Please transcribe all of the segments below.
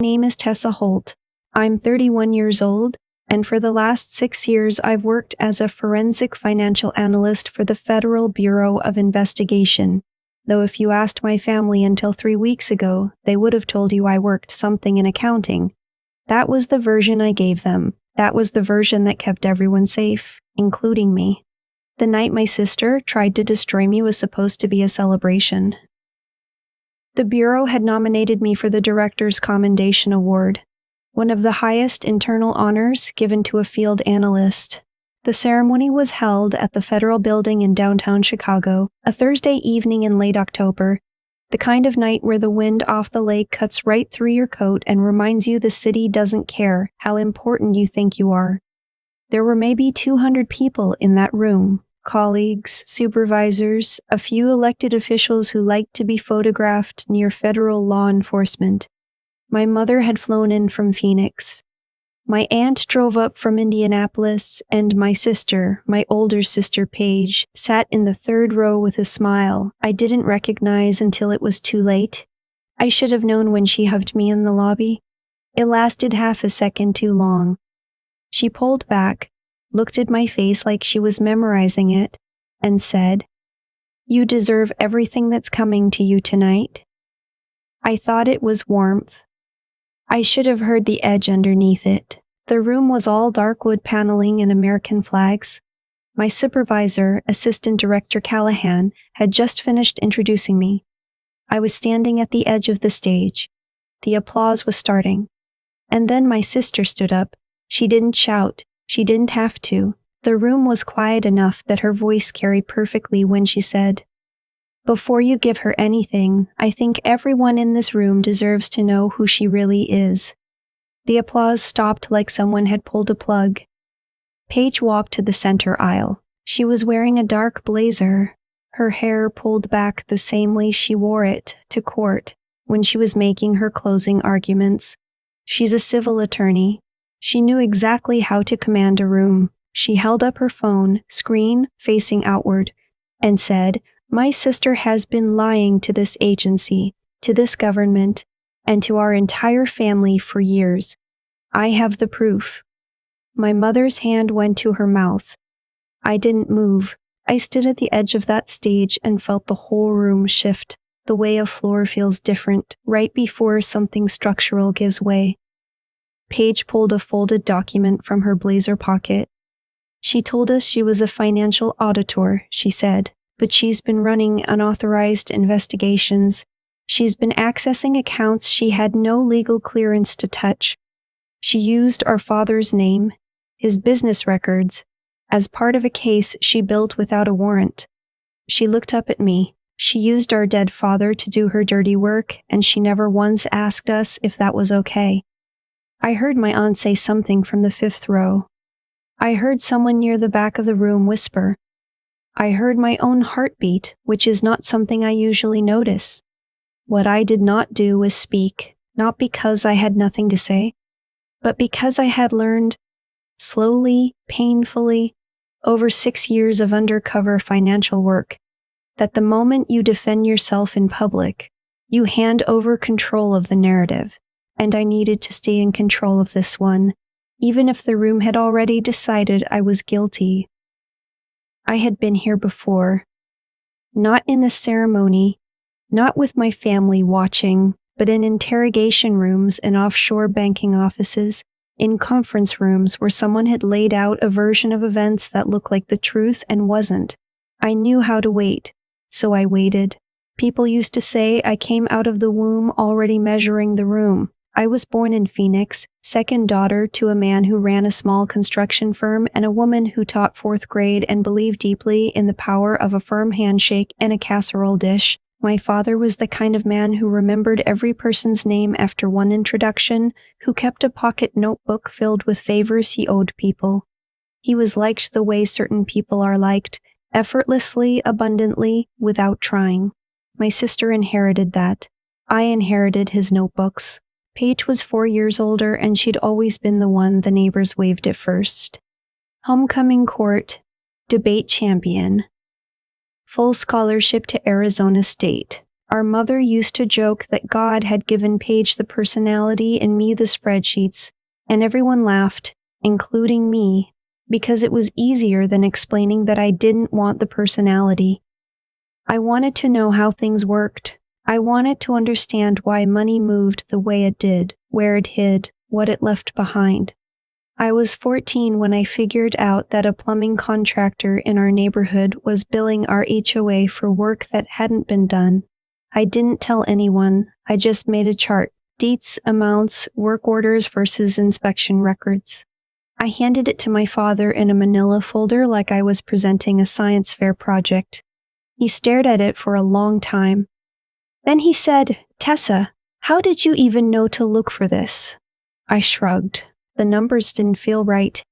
My name is Tessa Holt. I'm 31 years old, and for the last 6 years I've worked as a forensic financial analyst for the Federal Bureau of Investigation. Though if you asked my family until 3 weeks ago, they would have told you I worked something in accounting. That was the version I gave them. That was the version that kept everyone safe, including me. The night my sister tried to destroy me was supposed to be a celebration. The Bureau had nominated me for the Director's Commendation Award, one of the highest internal honors given to a field analyst. The ceremony was held at the Federal Building in downtown Chicago, a Thursday evening in late October, the kind of night where the wind off the lake cuts right through your coat and reminds you the city doesn't care how important you think you are. There were maybe 200 people in that room. Colleagues, supervisors, a few elected officials who liked to be photographed near federal law enforcement. My mother had flown in from Phoenix. My aunt drove up from Indianapolis, and my sister, my older sister Paige, sat in the third row with a smile I didn't recognize until it was too late. I should have known when she hugged me in the lobby. It lasted half a second too long. She pulled back, looked at my face like she was memorizing it, and said, "You deserve everything that's coming to you tonight." I thought it was warmth. I should have heard the edge underneath it. The room was all dark wood paneling and American flags. My supervisor, Assistant Director Callahan, had just finished introducing me. I was standing at the edge of the stage. The applause was starting. And then my sister stood up. She didn't shout. She didn't have to. The room was quiet enough that her voice carried perfectly when she said, "Before you give her anything, I think everyone in this room deserves to know who she really is." The applause stopped like someone had pulled a plug. Paige walked to the center aisle. She was wearing a dark blazer, her hair pulled back the same way she wore it to court when she was making her closing arguments. She's a civil attorney. She knew exactly how to command a room. She held up her phone, screen facing outward, and said, "My sister has been lying to this agency, to this government, and to our entire family for years. I have the proof." My mother's hand went to her mouth. I didn't move. I stood at the edge of that stage and felt the whole room shift, the way a floor feels different right before something structural gives way. Paige pulled a folded document from her blazer pocket. "She told us she was a financial auditor," she said, "but she's been running unauthorized investigations. She's been accessing accounts she had no legal clearance to touch. She used our father's name, his business records, as part of a case she built without a warrant." She looked up at me. "She used our dead father to do her dirty work, and she never once asked us if that was okay." I heard my aunt say something from the fifth row. I heard someone near the back of the room whisper. I heard my own heartbeat, which is not something I usually notice. What I did not do was speak, not because I had nothing to say, but because I had learned, slowly, painfully, over 6 years of undercover financial work, that the moment you defend yourself in public, you hand over control of the narrative. And I needed to stay in control of this one, even if the room had already decided I was guilty. I had been here before. Not in the ceremony, not with my family watching, but in interrogation rooms and offshore banking offices, in conference rooms where someone had laid out a version of events that looked like the truth and wasn't. I knew how to wait, so I waited. People used to say I came out of the womb already measuring the room. I was born in Phoenix, second daughter to a man who ran a small construction firm and a woman who taught 4th grade and believed deeply in the power of a firm handshake and a casserole dish. My father was the kind of man who remembered every person's name after one introduction, who kept a pocket notebook filled with favors he owed people. He was liked the way certain people are liked, effortlessly, abundantly, without trying. My sister inherited that. I inherited his notebooks. Paige was 4 years older, and she'd always been the one the neighbors waved at first. Homecoming court, debate champion. Full scholarship to Arizona State. Our mother used to joke that God had given Paige the personality and me the spreadsheets, and everyone laughed, including me, because it was easier than explaining that I didn't want the personality. I wanted to know how things worked. I wanted to understand why money moved the way it did, where it hid, what it left behind. I was 14 when I figured out that a plumbing contractor in our neighborhood was billing our HOA for work that hadn't been done. I didn't tell anyone, I just made a chart, dates, amounts, work orders versus inspection records. I handed it to my father in a manila folder like I was presenting a science fair project. He stared at it for a long time. Then he said, "Tessa, how did you even know to look for this?" I shrugged. The numbers didn't feel right.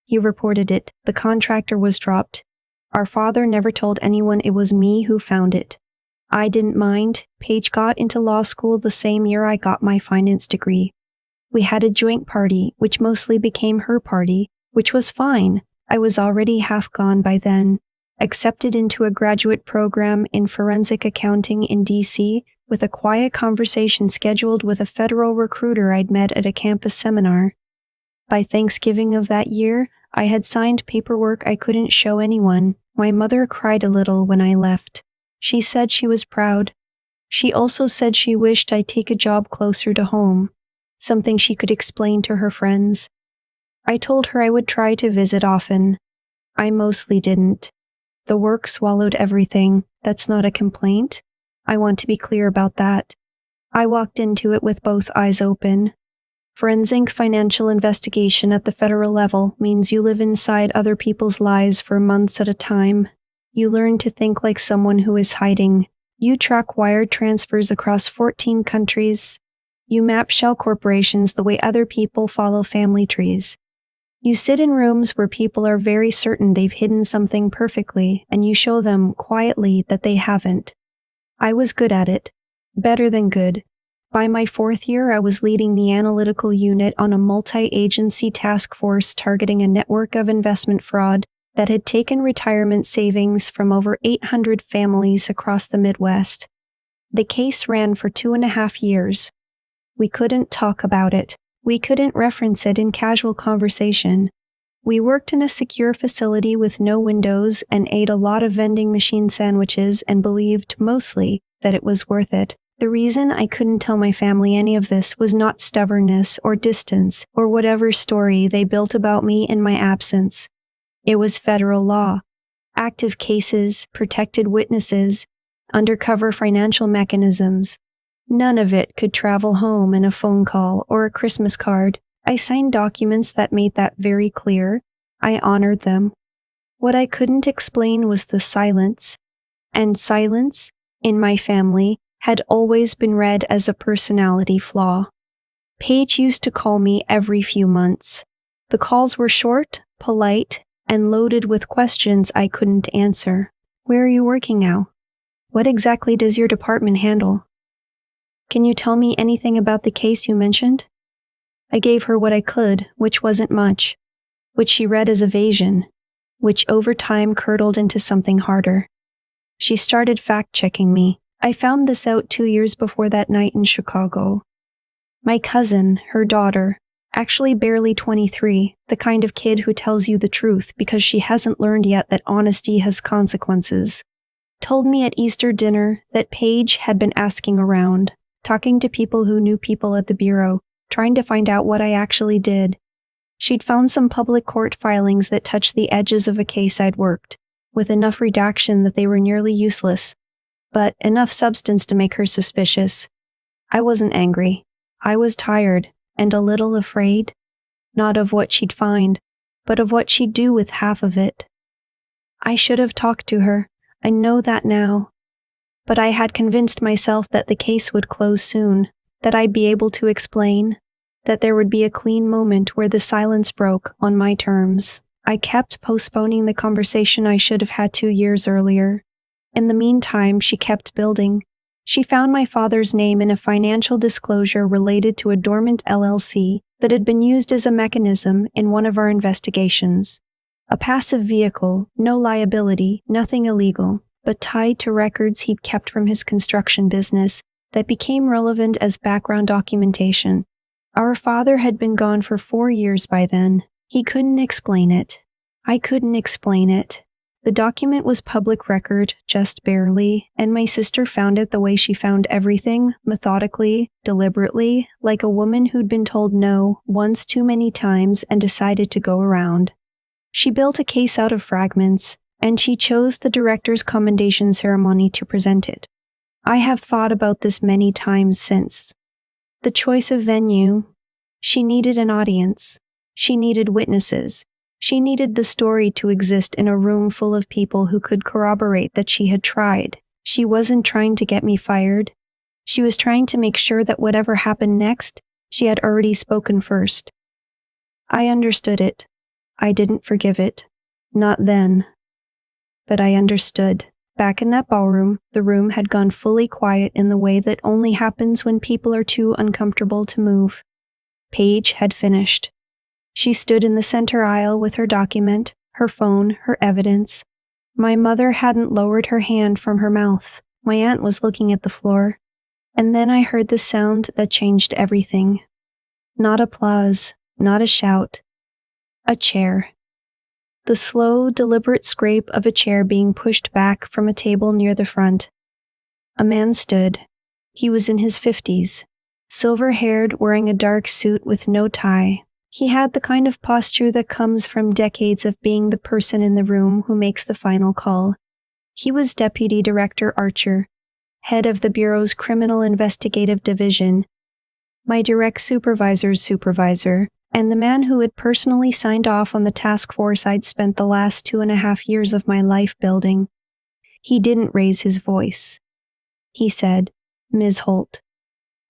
He reported it. The contractor was dropped. Our father never told anyone it was me who found it. I didn't mind. Paige got into law school the same year I got my finance degree. We had a joint party, which mostly became her party, which was fine. I was already half gone by then. Accepted into a graduate program in forensic accounting in DC, with a quiet conversation scheduled with a federal recruiter I'd met at a campus seminar. By Thanksgiving of that year, I had signed paperwork I couldn't show anyone. My mother cried a little when I left. She said she was proud. She also said she wished I'd take a job closer to home, something she could explain to her friends. I told her I would try to visit often. I mostly didn't. The work swallowed everything. That's not a complaint. I want to be clear about that. I walked into it with both eyes open. Forensic financial investigation at the federal level means you live inside other people's lives for months at a time. You learn to think like someone who is hiding. You track wire transfers across 14 countries. You map shell corporations the way other people follow family trees. You sit in rooms where people are very certain they've hidden something perfectly, and you show them quietly that they haven't. I was good at it. Better than good. By my 4th year, I was leading the analytical unit on a multi-agency task force targeting a network of investment fraud that had taken retirement savings from over 800 families across the Midwest. The case ran for 2.5 years. We couldn't talk about it. We couldn't reference it in casual conversation. We worked in a secure facility with no windows and ate a lot of vending machine sandwiches and believed, mostly, that it was worth it. The reason I couldn't tell my family any of this was not stubbornness or distance or whatever story they built about me in my absence. It was federal law, active cases, protected witnesses, undercover financial mechanisms. None of it could travel home in a phone call or a Christmas card. I signed documents that made that very clear. I honored them. What I couldn't explain was the silence. And silence, in my family, had always been read as a personality flaw. Paige used to call me every few months. The calls were short, polite, and loaded with questions I couldn't answer. Where are you working now? What exactly does your department handle? Can you tell me anything about the case you mentioned? I gave her what I could, which wasn't much, which she read as evasion, which over time curdled into something harder. She started fact-checking me. I found this out 2 years before that night in Chicago. My cousin, her daughter, actually barely 23, the kind of kid who tells you the truth because she hasn't learned yet that honesty has consequences, told me at Easter dinner that Paige had been asking around, talking to people who knew people at the bureau, trying to find out what I actually did. She'd found some public court filings that touched the edges of a case I'd worked, with enough redaction that they were nearly useless, but enough substance to make her suspicious. I wasn't angry. I was tired and a little afraid, not of what she'd find, but of what she'd do with half of it. I should have talked to her. I know that now. But I had convinced myself that the case would close soon, that I'd be able to explain, that there would be a clean moment where the silence broke on my terms. I kept postponing the conversation I should have had 2 years earlier. In the meantime, she kept building. She found my father's name in a financial disclosure related to a dormant LLC that had been used as a mechanism in one of our investigations. A passive vehicle, no liability, nothing illegal. but tied to records he'd kept from his construction business that became relevant as background documentation. Our father had been gone for 4 years by then. He couldn't explain it. I couldn't explain it. The document was public record, just barely, and my sister found it the way she found everything, methodically, deliberately, like a woman who'd been told no once too many times and decided to go around. She built a case out of fragments, and she chose the director's commendation ceremony to present it. I have thought about this many times since. The choice of venue. She needed an audience. She needed witnesses. She needed the story to exist in a room full of people who could corroborate that she had tried. She wasn't trying to get me fired. She was trying to make sure that whatever happened next, she had already spoken first. I understood it. I didn't forgive it. Not then. But I understood. Back in that ballroom, the room had gone fully quiet in the way that only happens when people are too uncomfortable to move. Paige had finished. She stood in the center aisle with her document, her phone, her evidence. My mother hadn't lowered her hand from her mouth. My aunt was looking at the floor. And then I heard the sound that changed everything. Not applause, not a shout. A chair. The slow, deliberate scrape of a chair being pushed back from a table near the front. A man stood. He was in his 50s, silver-haired, wearing a dark suit with no tie. He had the kind of posture that comes from decades of being the person in the room who makes the final call. He was Deputy Director Archer, head of the Bureau's Criminal Investigative Division, my direct supervisor's supervisor, and the man who had personally signed off on the task force I'd spent the last 2.5 years of my life building. He didn't raise his voice. He said, "Ms. Holt,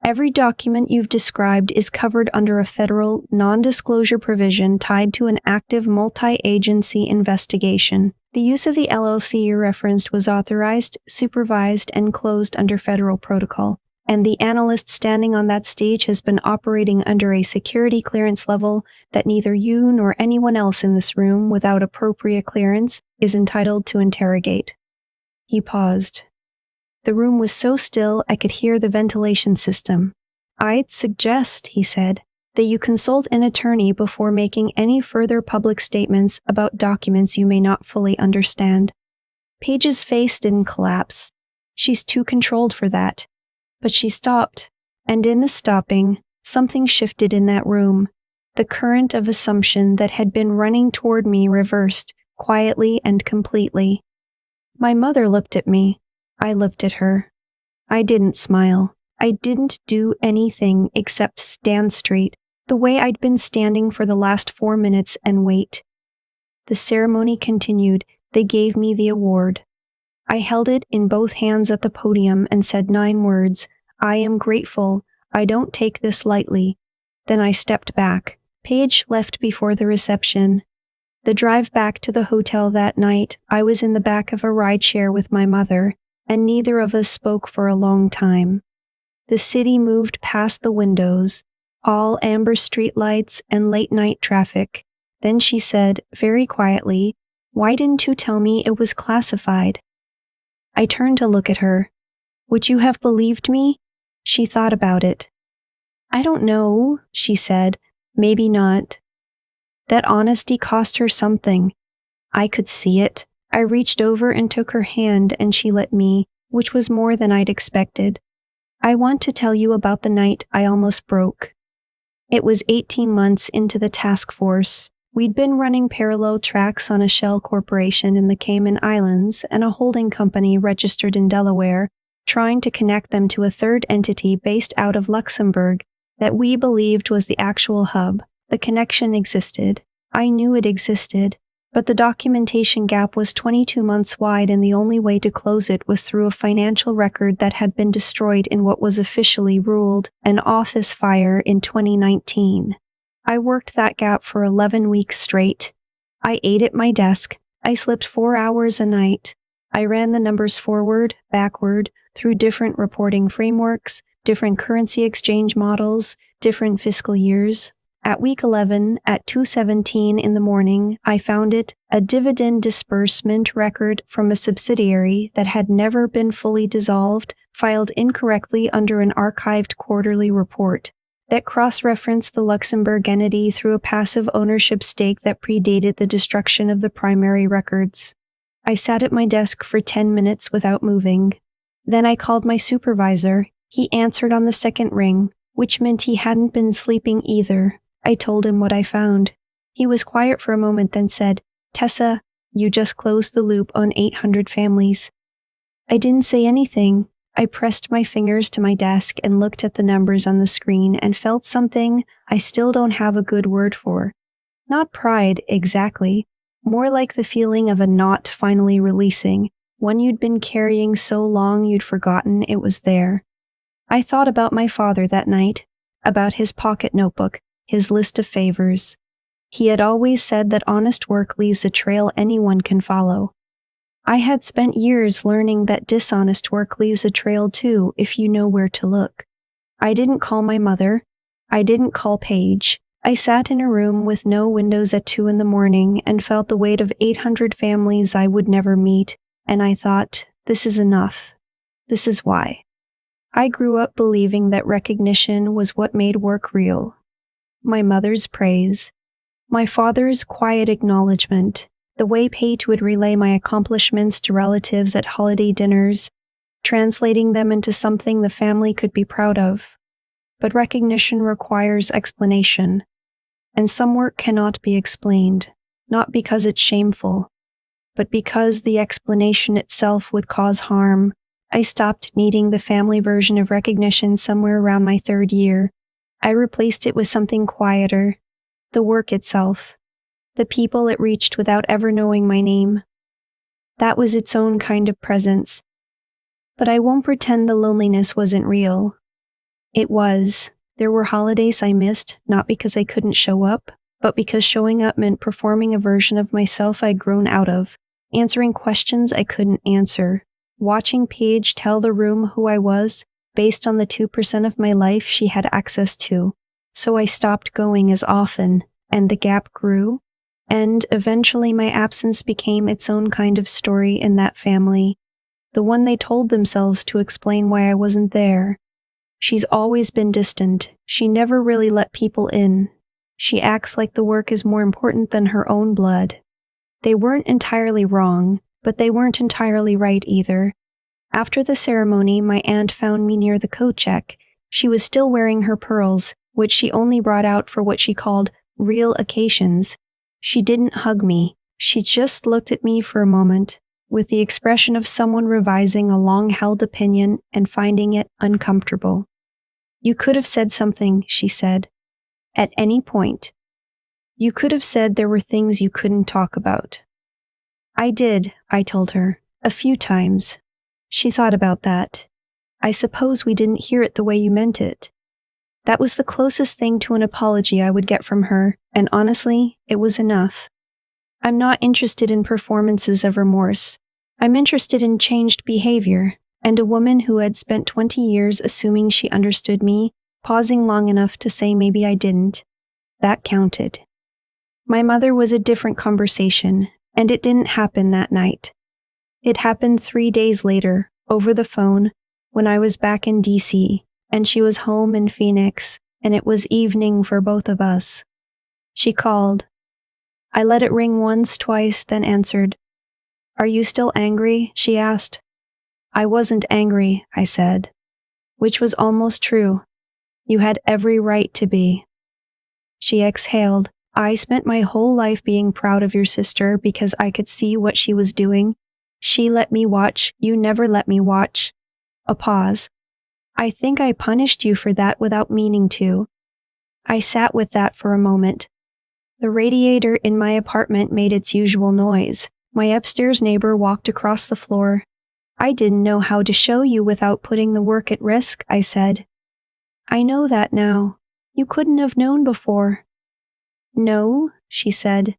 every document you've described is covered under a federal non-disclosure provision tied to an active multi-agency investigation. The use of the LLC you referenced was authorized, supervised, and closed under federal protocol, and the analyst standing on that stage has been operating under a security clearance level that neither you nor anyone else in this room without appropriate clearance is entitled to interrogate." He paused. The room was so still I could hear the ventilation system. "I'd suggest," he said, "that you consult an attorney before making any further public statements about documents you may not fully understand." Paige's face didn't collapse. She's too controlled for that. But she stopped, and in the stopping, something shifted in that room. The current of assumption that had been running toward me reversed, quietly and completely. My mother looked at me. I looked at her. I didn't smile. I didn't do anything except stand straight, the way I'd been standing for the last 4 minutes, and wait. The ceremony continued. They gave me the award. I held it in both hands at the podium and said 9 words. "I am grateful. I don't take this lightly." Then I stepped back. Paige left before the reception. The drive back to the hotel that night, I was in the back of a rideshare with my mother, and neither of us spoke for a long time. The city moved past the windows, all amber streetlights and late-night traffic. Then she said, very quietly, "Why didn't you tell me it was classified?" I turned to look at her. "Would you have believed me?" She thought about it. "I don't know," she said. "Maybe not." That honesty cost her something. I could see it. I reached over and took her hand, and she let me, which was more than I'd expected. "I want to tell you about the night I almost broke." It was 18 months into the task force. We'd been running parallel tracks on a shell corporation in the Cayman Islands and a holding company registered in Delaware, trying to connect them to a third entity based out of Luxembourg that we believed was the actual hub. The connection existed. I knew it existed, but the documentation gap was 22 months wide, and the only way to close it was through a financial record that had been destroyed in what was officially ruled an office fire in 2019. I worked that gap for 11 weeks straight. I ate at my desk. I slept 4 hours a night. I ran the numbers forward, backward, through different reporting frameworks, different currency exchange models, different fiscal years. At week 11, at 2:17 in the morning, I found it, a dividend disbursement record from a subsidiary that had never been fully dissolved, filed incorrectly under an archived quarterly report that cross-referenced the Luxembourg entity through a passive ownership stake that predated the destruction of the primary records. I sat at my desk for 10 minutes without moving. Then I called my supervisor. He answered on the second ring, which meant he hadn't been sleeping either. I told him what I found. He was quiet for a moment, then said, "Tessa, you just closed the loop on 800 families." I didn't say anything. I pressed my fingers to my desk and looked at the numbers on the screen and felt something I still don't have a good word for. Not pride, exactly. More like the feeling of a knot finally releasing, one you'd been carrying so long you'd forgotten it was there. I thought about my father that night, about his pocket notebook, his list of favors. He had always said that honest work leaves a trail anyone can follow. I had spent years learning that dishonest work leaves a trail too if you know where to look. I didn't call my mother. I didn't call Paige. I sat in a room with no windows at 2 in the morning and felt the weight of 800 families I would never meet, and I thought, this is enough. This is why. I grew up believing that recognition was what made work real. My mother's praise, my father's quiet acknowledgement, the way Paige would relay my accomplishments to relatives at holiday dinners, translating them into something the family could be proud of. But recognition requires explanation, and some work cannot be explained, not because it's shameful, but because the explanation itself would cause harm. I stopped needing the family version of recognition somewhere around my 3rd year. I replaced it with something quieter, the work itself, the people it reached without ever knowing my name. That was its own kind of presence. But I won't pretend the loneliness wasn't real. It was. There were holidays I missed, not because I couldn't show up, but because showing up meant performing a version of myself I'd grown out of, answering questions I couldn't answer, watching Paige tell the room who I was, based on the 2% of my life she had access to. So I stopped going as often, and the gap grew, and eventually my absence became its own kind of story in that family, the one they told themselves to explain why I wasn't there. She's always been distant. She never really let people in. She acts like the work is more important than her own blood. They weren't entirely wrong, but they weren't entirely right either. After the ceremony, my aunt found me near the coat check. She was still wearing her pearls, which she only brought out for what she called real occasions. She didn't hug me. She just looked at me for a moment, with the expression of someone revising a long-held opinion and finding it uncomfortable. "You could have said something," she said. "At any point. You could have said there were things you couldn't talk about." "I did," I told her, "a few times." She thought about that. "I suppose we didn't hear it the way you meant it." That was the closest thing to an apology I would get from her, and honestly, it was enough. I'm not interested in performances of remorse. I'm interested in changed behavior, and a woman who had spent 20 years assuming she understood me, pausing long enough to say maybe I didn't. That counted. My mother was a different conversation, and it didn't happen that night. It happened 3 days later, over the phone, when I was back in DC, and she was home in Phoenix, and it was evening for both of us. She called. I let it ring once, twice, then answered. "Are you still angry?" she asked. "I wasn't angry," I said, which was almost true. "You had every right to be." She exhaled. "I spent my whole life being proud of your sister because I could see what she was doing. She let me watch, you never let me watch." A pause. "I think I punished you for that without meaning to." I sat with that for a moment. The radiator in my apartment made its usual noise. My upstairs neighbor walked across the floor. "I didn't know how to show you without putting the work at risk," I said. "I know that now. You couldn't have known before." "No," she said.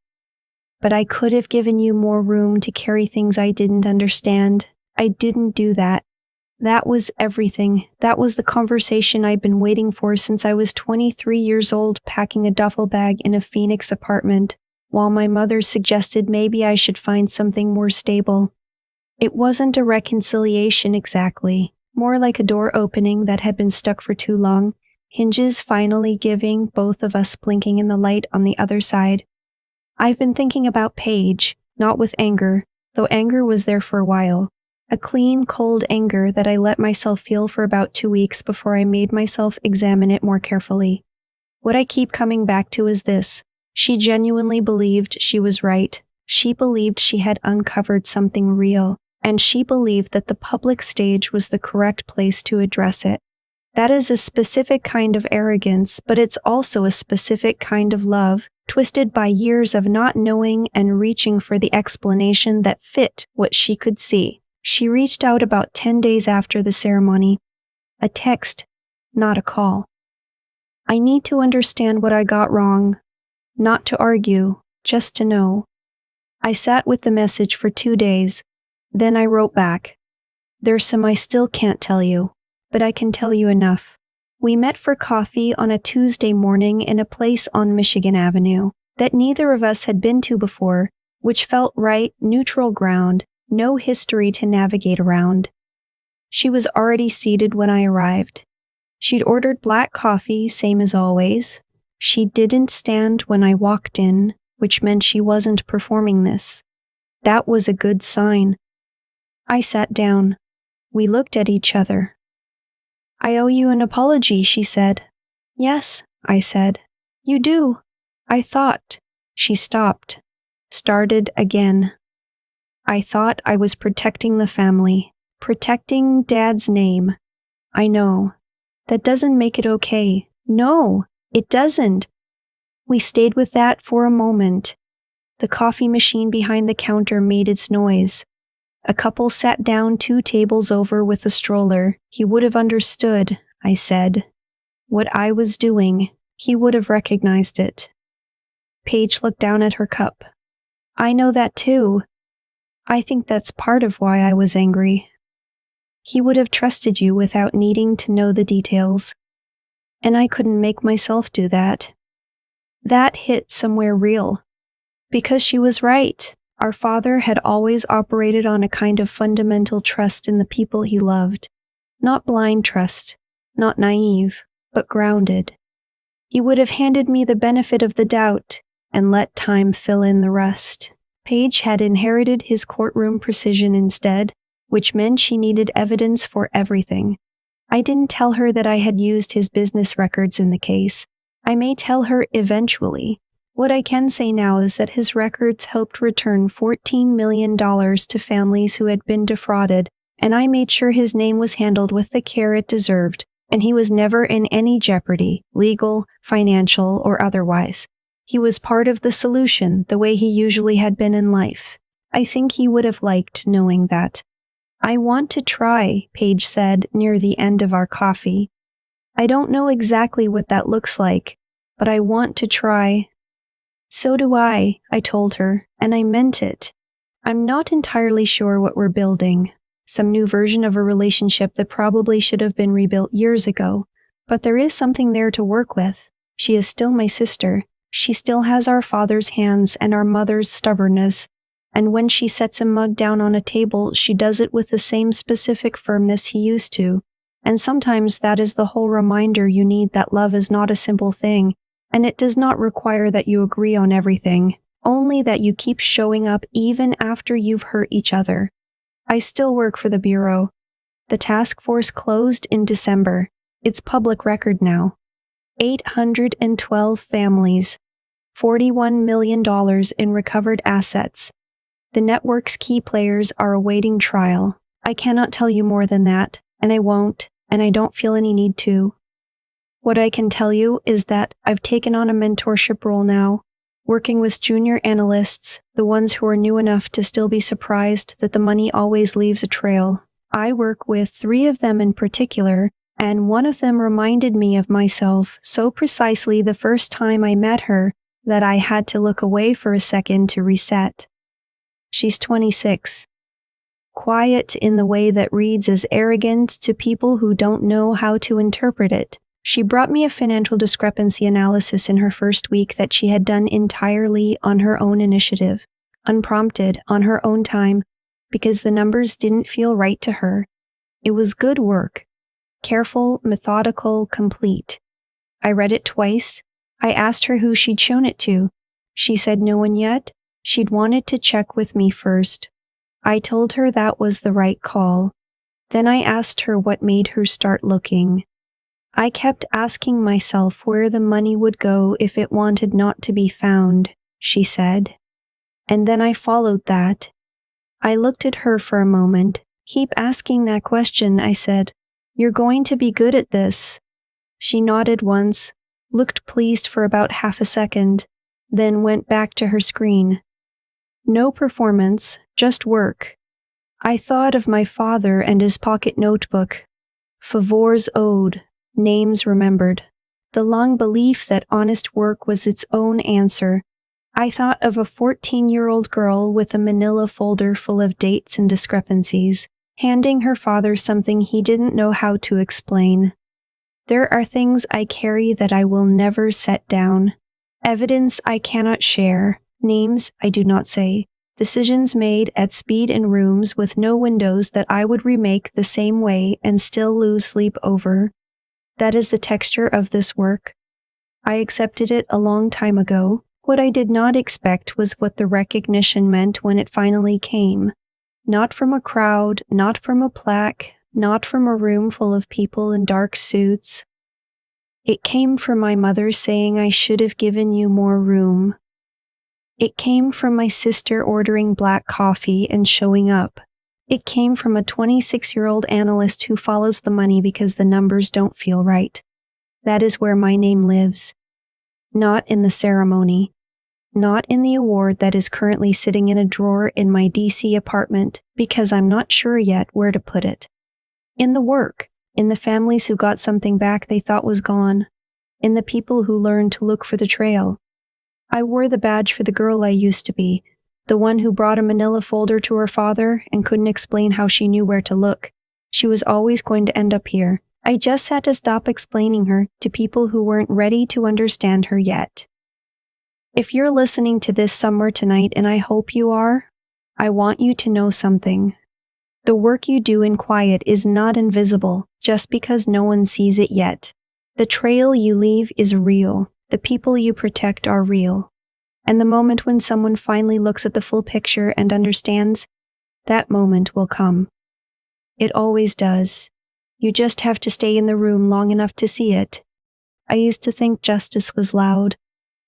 "But I could have given you more room to carry things I didn't understand. I didn't do that. That was everything. That was the conversation I'd been waiting for since I was 23 years old, packing a duffel bag in a Phoenix apartment, while my mother suggested maybe I should find something more stable. It wasn't a reconciliation exactly, more like a door opening that had been stuck for too long, hinges finally giving, both of us blinking in the light on the other side. I've been thinking about Paige, not with anger, though anger was there for a while. A clean, cold anger that I let myself feel for about 2 weeks before I made myself examine it more carefully. What I keep coming back to is this. She genuinely believed she was right. She believed she had uncovered something real, and she believed that the public stage was the correct place to address it. That is a specific kind of arrogance, but it's also a specific kind of love, twisted by years of not knowing and reaching for the explanation that fit what she could see. She reached out about 10 days after the ceremony. A text, not a call. I need to understand what I got wrong. Not to argue, just to know. I sat with the message for 2 days. Then I wrote back. There's some I still can't tell you, but I can tell you enough. We met for coffee on a Tuesday morning in a place on Michigan Avenue that neither of us had been to before, which felt right, neutral ground, no history to navigate around. She was already seated when I arrived. She'd ordered black coffee, same as always. She didn't stand when I walked in, which meant she wasn't performing this. That was a good sign. I sat down. We looked at each other. I owe you an apology, she said. Yes, I said. You do. I thought. She stopped. Started again. I thought I was protecting the family, protecting Dad's name. I know. That doesn't make it okay. No, it doesn't. We stayed with that for a moment. The coffee machine behind the counter made its noise. A couple sat down 2 tables over with a stroller. He would have understood, I said. What I was doing, he would have recognized it. Paige looked down at her cup. I know that too. I think that's part of why I was angry. He would have trusted you without needing to know the details. And I couldn't make myself do that. That hit somewhere real. Because she was right. Our father had always operated on a kind of fundamental trust in the people he loved. Not blind trust, not naive, but grounded. He would have handed me the benefit of the doubt and let time fill in the rest. Paige had inherited his courtroom precision instead, which meant she needed evidence for everything. I didn't tell her that I had used his business records in the case. I may tell her eventually. What I can say now is that his records helped return $14 million to families who had been defrauded, and I made sure his name was handled with the care it deserved, and he was never in any jeopardy, legal, financial, or otherwise. He was part of the solution, the way he usually had been in life. I think he would have liked knowing that. I want to try, Paige said near the end of our coffee. I don't know exactly what that looks like, but I want to try. So do I told her, and I meant it. I'm not entirely sure what we're building. Some new version of a relationship that probably should have been rebuilt years ago, but there is something there to work with. She is still my sister. She still has our father's hands and our mother's stubbornness, and when she sets a mug down on a table, she does it with the same specific firmness he used to, and sometimes that is the whole reminder you need that love is not a simple thing, and it does not require that you agree on everything, only that you keep showing up even after you've hurt each other. I still work for the Bureau. The task force closed in December. It's public record now. 812 families, $41 million in recovered assets. The network's key players are awaiting trial. I cannot tell you more than that, and I won't, and I don't feel any need to. What I can tell you is that I've taken on a mentorship role now, working with junior analysts, the ones who are new enough to still be surprised that the money always leaves a trail. I work with 3 of them in particular, and one of them reminded me of myself so precisely the first time I met her that I had to look away for a second to reset. She's 26. quiet in the way that reads as arrogant to people who don't know how to interpret it. She brought me a financial discrepancy analysis in her first week that she had done entirely on her own initiative, unprompted, on her own time, because the numbers didn't feel right to her. It was good work. Careful, methodical, complete. I read it twice. I asked her who she'd shown it to. She said no one yet. She'd wanted to check with me first. I told her that was the right call. Then I asked her what made her start looking. I kept asking myself where the money would go if it wanted not to be found, she said. And then I followed that. I looked at her for a moment. Keep asking that question, I said. You're going to be good at this. She nodded once, looked pleased for about half a second, then went back to her screen. No performance, just work. I thought of my father and his pocket notebook. Favors owed, names remembered. The long belief that honest work was its own answer. I thought of a 14-year-old girl with a manila folder full of dates and discrepancies, handing her father something he didn't know how to explain. There are things I carry that I will never set down. Evidence I cannot share. Names I do not say. Decisions made at speed in rooms with no windows that I would remake the same way and still lose sleep over. That is the texture of this work. I accepted it a long time ago. What I did not expect was what the recognition meant when it finally came. Not from a crowd, not from a plaque, not from a room full of people in dark suits. It came from my mother saying I should have given you more room. It came from my sister ordering black coffee and showing up. It came from a 26-year-old analyst who follows the money because the numbers don't feel right. That is where my name lives. Not in the ceremony. Not in the award that is currently sitting in a drawer in my DC apartment because I'm not sure yet where to put it. In the work. In the families who got something back they thought was gone. In the people who learned to look for the trail. I wore the badge for the girl I used to be, the one who brought a manila folder to her father and couldn't explain how she knew where to look. She was always going to end up here. I just had to stop explaining her to people who weren't ready to understand her yet. If you're listening to this somewhere tonight, and I hope you are, I want you to know something. The work you do in quiet is not invisible just because no one sees it yet. The trail you leave is real. The people you protect are real. And the moment when someone finally looks at the full picture and understands, that moment will come. It always does. You just have to stay in the room long enough to see it. I used to think justice was loud.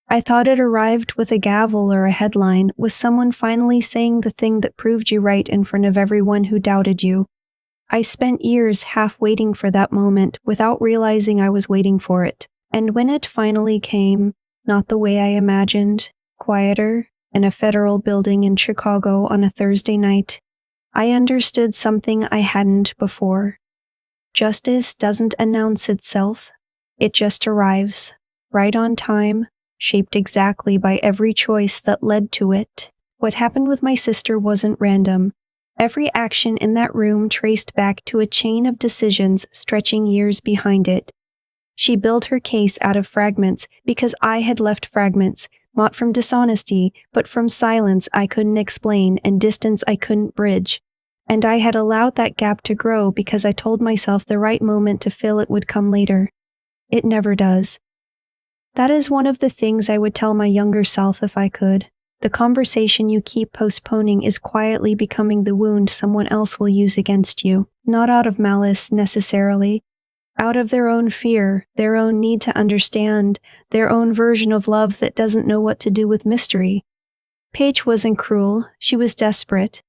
I thought it arrived with a gavel or a headline, with someone finally saying the thing that proved you right in front of everyone who doubted you. I spent years half waiting for that moment without realizing I was waiting for it. And when it finally came, not the way I imagined, quieter, in a federal building in Chicago on a Thursday night, I understood something I hadn't before. Justice doesn't announce itself. It just arrives, right on time, shaped exactly by every choice that led to it. What happened with my sister wasn't random. Every action in that room traced back to a chain of decisions stretching years behind it. She built her case out of fragments because I had left fragments, not from dishonesty, but from silence I couldn't explain and distance I couldn't bridge. And I had allowed that gap to grow because I told myself the right moment to fill it would come later. It never does. That is one of the things I would tell my younger self if I could. The conversation you keep postponing is quietly becoming the wound someone else will use against you, not out of malice necessarily. Out of their own fear, their own need to understand, their own version of love that doesn't know what to do with mystery. Paige wasn't cruel, she was desperate.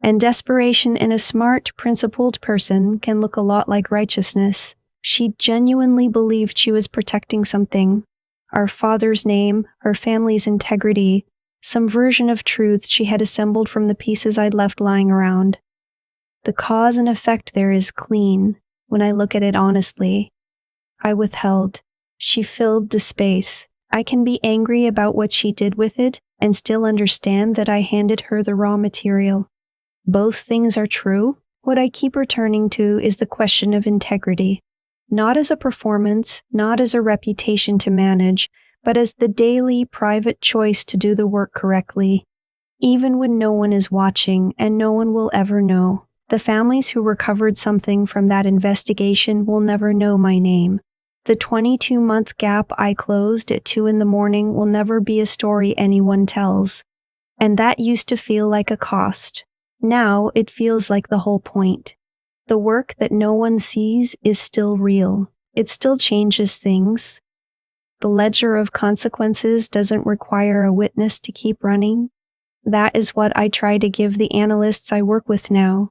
And desperation in a smart, principled person can look a lot like righteousness. She genuinely believed she was protecting something. Our father's name, her family's integrity, some version of truth she had assembled from the pieces I'd left lying around. The cause and effect there is clean. When I look at it honestly, I withheld. She filled the space. I can be angry about what she did with it and still understand that I handed her the raw material. Both things are true. What I keep returning to is the question of integrity. Not as a performance, not as a reputation to manage, but as the daily, private choice to do the work correctly, even when no one is watching and no one will ever know. The families who recovered something from that investigation will never know my name. The 22-month gap I closed at 2 a.m. will never be a story anyone tells. And that used to feel like a cost. Now it feels like the whole point. The work that no one sees is still real. It still changes things. The ledger of consequences doesn't require a witness to keep running. That is what I try to give the analysts I work with now.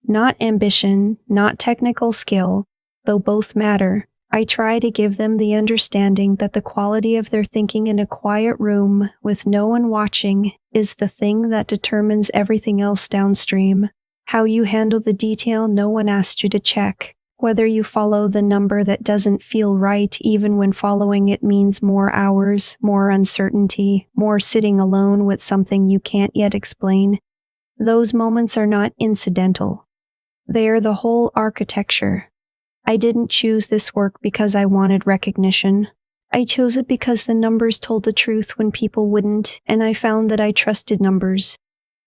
Not ambition, not technical skill, though both matter. I try to give them the understanding that the quality of their thinking in a quiet room with no one watching is the thing that determines everything else downstream. How you handle the detail no one asked you to check. Whether you follow the number that doesn't feel right even when following it means more hours, more uncertainty, more sitting alone with something you can't yet explain. Those moments are not incidental. They are the whole architecture. I didn't choose this work because I wanted recognition. I chose it because the numbers told the truth when people wouldn't, and I found that I trusted numbers.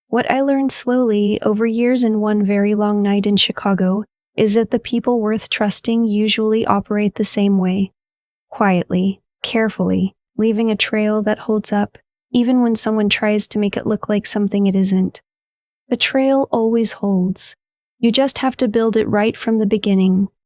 What I learned slowly over years and one very long night in Chicago is that the people worth trusting usually operate the same way. Quietly, carefully, leaving a trail that holds up, even when someone tries to make it look like something it isn't. The trail always holds. You just have to build it right from the beginning.